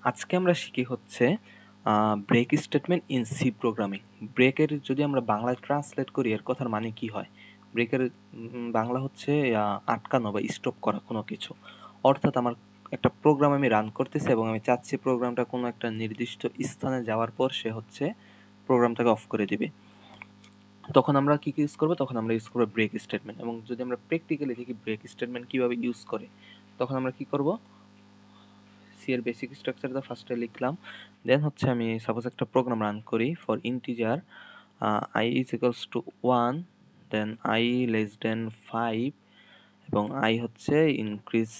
আজকে আমরা শিখি হচ্ছে break statement in C programming. ব্রেকের যদি আমরা বাংলায় ট্রান্সলেট করি এর কথার মানে কি হয়? ব্রেকের বাংলা হচ্ছে আটকানো বা স্টপ করা কোনো কিছু। অর্থাৎ আমার একটা প্রোগ্রাম আমি রান করতেছি এবং আমি চাচ্ছি প্রোগ্রামটা কোনো একটা নির্দিষ্ট স্থানে যাওয়ার পর সে হচ্ছে প্রোগ্রামটাকে অফ করে দিবে। তখন আমরা কি ইউজ করবো? তখন আমরা ইউজ করবো ব্রেক স্টেটমেন্ট। এবং যদি আমরা প্র্যাকটিক্যালি দেখি ব্রেক স্টেটমেন্ট কিভাবে ইউজ করে, তখন আমরা কি করব? সি এর বেসিক স্ট্রাকচারটা ফার্স্টে লিখলাম, দেন হচ্ছে আমি সাপোজ একটা প্রোগ্রাম রান করি for integer I is equals to 1, then I less than 5 এবং আই হচ্ছে ইনক্রিজ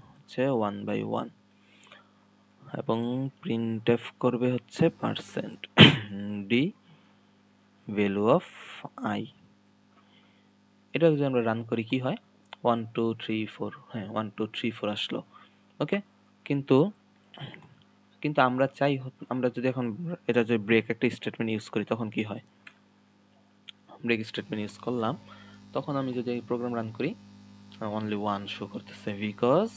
হচ্ছে 1/1 এবং প্রিন্টএফ করবে হচ্ছে percent D value of I. এটা যদি আমরা রান করি কি হয়? 1 2 3 4, হ্যাঁ 1 2 3 4 আসলো। ওকে, কিন্তু কিন্তু আমরা চাই আমরা যদি এখন এটা যদি ব্রেক একটা স্টেটমেন্ট ইউজ করি তখন কি হয়? ব্রেক স্টেটমেন্ট ইউজ করলাম, তখন আমি যদি এই প্রোগ্রাম রান করি অনলি 1 শো করতেছে বিকজ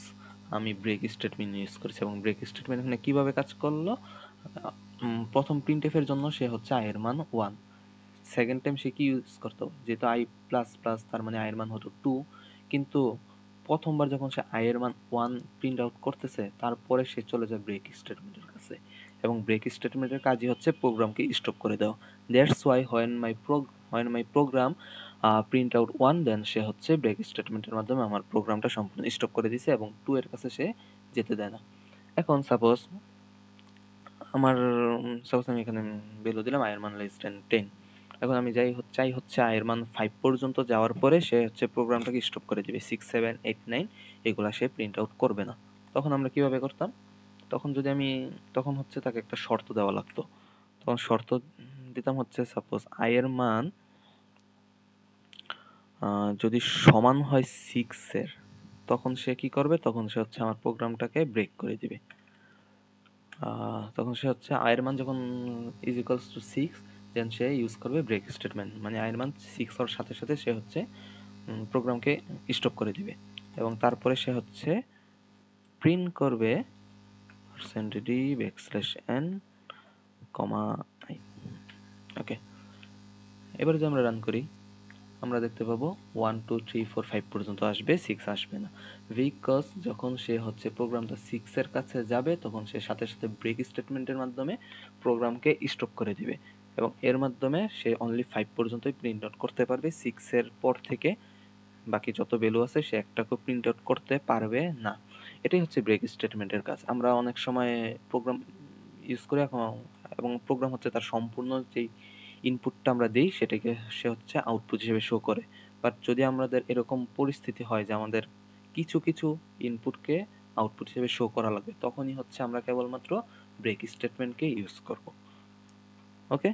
আমি ব্রেক স্টেটমেন্ট ইউজ করেছি। এবং ব্রেক স্টেটমেন্ট এখানে কিভাবে কাজ করলো? প্রথম প্রিন্টএফ এর জন্য সে হচ্ছে আই এর মান 1, সেকেন্ড টাইম সে কি ইউজ করতো? যেহেতু আই প্লাস প্লাস তার মানে আই এর মান হতো 2, কিন্তু প্রথমবার যখন সে আই এর মান 1 প্রিন্ট আউট করতেছে তারপরে সে চলে যায় ব্রেক স্টেটমেন্টের কাছে এবং ব্রেক স্টেটমেন্টের কাজই হচ্ছে প্রোগ্রামকে স্টপ করে দেওয়া। That's why when my program print out 1, then সে হচ্ছে ব্রেক স্টেটমেন্টের মাধ্যমে আমার প্রোগ্রামটা সম্পূর্ণ স্টপ করে দিছে এবং 2 এর কাছে সে যেতে দেয় না। এখন সাপোজ আমি এখানে ভ্যালু দিলাম আই এর মান লেস দেন 10। এখন আমি চাই হচ্ছে আই এর মান 5 পর্যন্ত যাওয়ার পরে সে হচ্ছে প্রোগ্রামটাকে স্টপ করে দিবে। 6 7 8 9 এগুলা সে প্রিন্ট আউট করবে না। তখন আমরা কিভাবে করতাম? তখন হচ্ছে তাকে একটা শর্ত দেওয়া লাগতো। তখন শর্ত দিতাম হচ্ছে সাপোজ আই এর মান যদি সমান হয় 6 এর, তখন সে কি করবে? তখন সে হচ্ছে আমার প্রোগ্রামটাকে ব্রেক করে দিবে। তখন সে হচ্ছে আই এর মান যখন ইজ ইকুয়ালস টু 6, দেন সে ইউজ করবে ব্রেক স্টেটমেন্ট, মানে আই এর মান 6 হওয়ার সাথে সাথে সে হচ্ছে প্রোগ্রামকে স্টপ করে দিবে এবং তারপরে সে হচ্ছে প্রিন্ট করবে %d n, i। ওকে, এবার যদি আমরা রান করি আমরা দেখতে পাবো 1 2 3 4 5 পর্যন্ত আসবে, 6 আসবে না। বিকজ যখন সে হচ্ছে প্রোগ্রামটা 6 এর কাছে যাবে তখন সে সাথে সাথে ব্রেক স্টেটমেন্টের মাধ্যমে প্রোগ্রামকে স্টপ করে দিবে এবং এর মাধ্যমে সে অনলি 5 পর্যন্তই প্রিন্ট আউট করতে পারবে। 6 এর পর থেকে বাকি যত ভ্যালু আছে সে একটাকেও প্রিন্ট আউট করতে পারবে না। এটাই হচ্ছে ব্রেক স্টেটমেন্টের কাজ। আমরা অনেক সময় প্রোগ্রাম ইউজ করে এবং প্রোগ্রাম হচ্ছে তার সম্পূর্ণ যেই ইনপুটটা আমরা দিই সেটাকে সে হচ্ছে আউটপুট হিসেবে শো করে। বাট যদি আমাদের এরকম পরিস্থিতি হয় যে আমাদের কিছু কিছু ইনপুটকে আউটপুট হিসেবে শো করা লাগবে, তখনই হচ্ছে আমরা কেবলমাত্র ব্রেক স্টেটমেন্টকে ইউজ করব। ওকে।